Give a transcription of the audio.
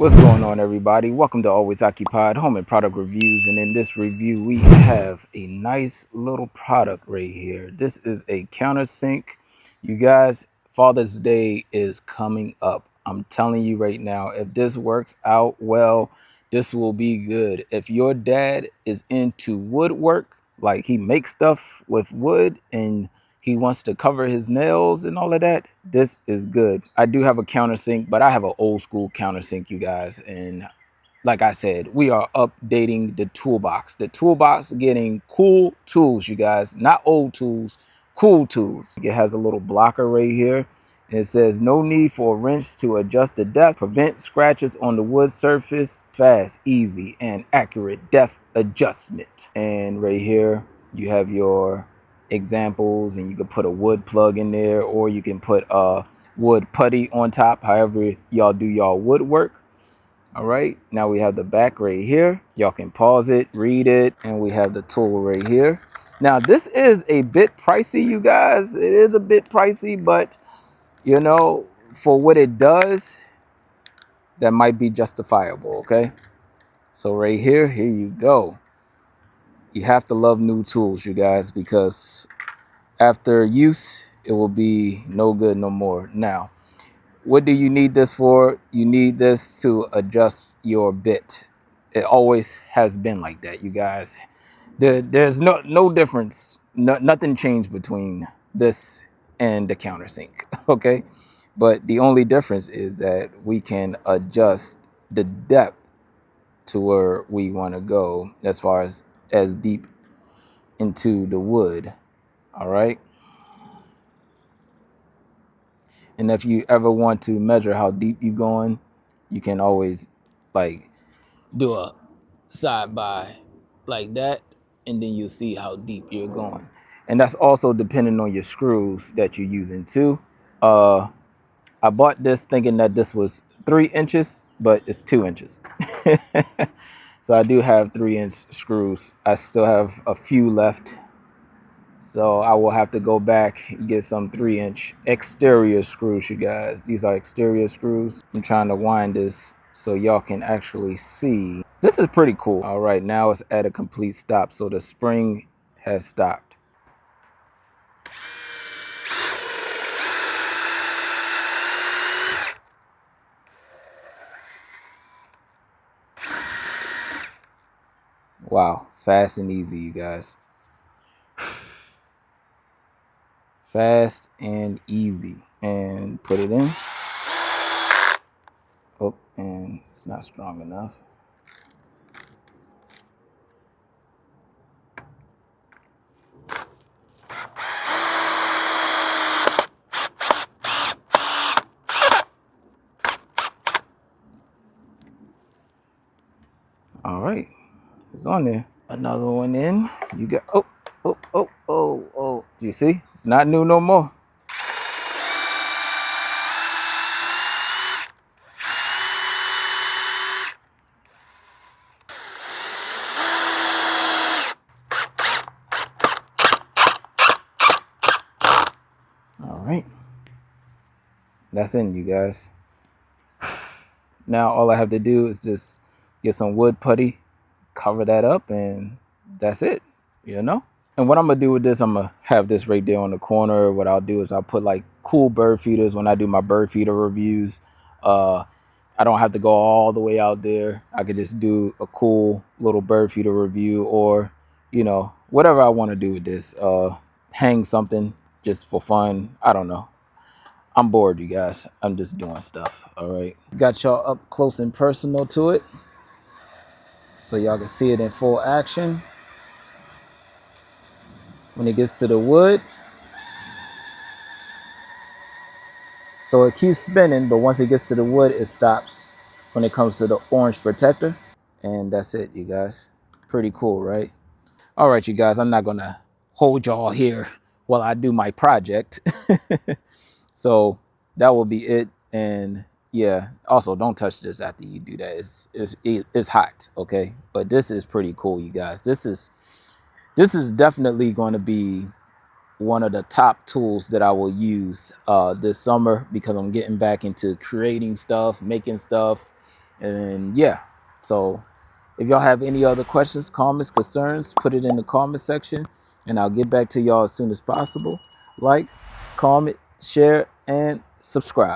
What's going on, everybody? Welcome to Always Occupied Home and Product Reviews. And in this review, we have a nice little product right here. This is a Countersink. You guys, Father's Day is coming up. I'm telling you right now, if this works out well, this will be good. If your dad is into woodwork, like he makes stuff with wood and he wants to cover his nails and all of that, this is good. I do have a countersink, but I have an old school countersink, you guys. And like I said, we are updating the toolbox. The toolbox getting cool tools, you guys. Not old tools, cool tools. It has a little blocker right here. And it says no need for a wrench to adjust the depth. Prevent scratches on the wood surface. Fast, easy, and accurate depth adjustment. And right here, you have your examples, and you can put a wood plug in there, or you can put a wood putty on top, however y'all do y'all woodwork. All right, now we have the back right here. Y'all can pause it, read it, and we have the tool right here. Now this is a bit pricey, you guys. It is a bit pricey, but you know, for what it does, that might be justifiable. Okay, so right here you go. You have to love new tools, you guys, because after use, it will be no good no more. Now, what do you need this for? You need this to adjust your bit. It always has been like that, you guys. There's no difference. Nothing changed between this and the countersink, okay? But the only difference is that we can adjust the depth to where we want to go as far as deep into the wood. All right. And if you ever want to measure how deep you're going, you can always like do a side by like that, and then you'll see how deep you're going. And that's also depending on your screws that you're using too. I bought this thinking that this was 3 inches, but it's 2 inches. So I do have 3-inch screws. I still have a few left. So I will have to go back and get some 3-inch exterior screws, you guys. These are exterior screws. I'm trying to wind this so y'all can actually see. This is pretty cool. All right, now it's at a complete stop. So the spring has stopped. Wow, fast and easy, you guys. Fast and easy. And put it in. Oh, and it's not strong enough. All right, it's on there. Another one in. You got, oh. Do you see? It's not new no more. All right, that's in, you guys. Now all I have to do is just get some wood putty, cover that up, and that's it, you know? And what I'm gonna do with this, I'm gonna have this right there on the corner. What I'll do is I'll put like cool bird feeders when I do my bird feeder reviews. I don't have to go all the way out there. I could just do a cool little bird feeder review, or, you know, whatever I want to do with this. Hang something just for fun. I don't know. I'm bored, you guys. I'm just doing stuff. All right. Got y'all up close and personal to it, so y'all can see it in full action. When it gets to the wood, so it keeps spinning, but once it gets to the wood, it stops when it comes to the orange protector. And that's it, you guys. Pretty cool, right? All right, you guys, I'm not gonna hold y'all here while I do my project. So that will be it. And yeah, also don't touch this after you do that. It's hot, okay? But this is pretty cool, you guys. This is definitely going to be one of the top tools that I will use this summer, because I'm getting back into creating stuff, making stuff, And yeah, so if y'all have any other questions, comments, concerns, put it in the comment section and I'll get back to y'all as soon as possible. Like, comment, share, and subscribe.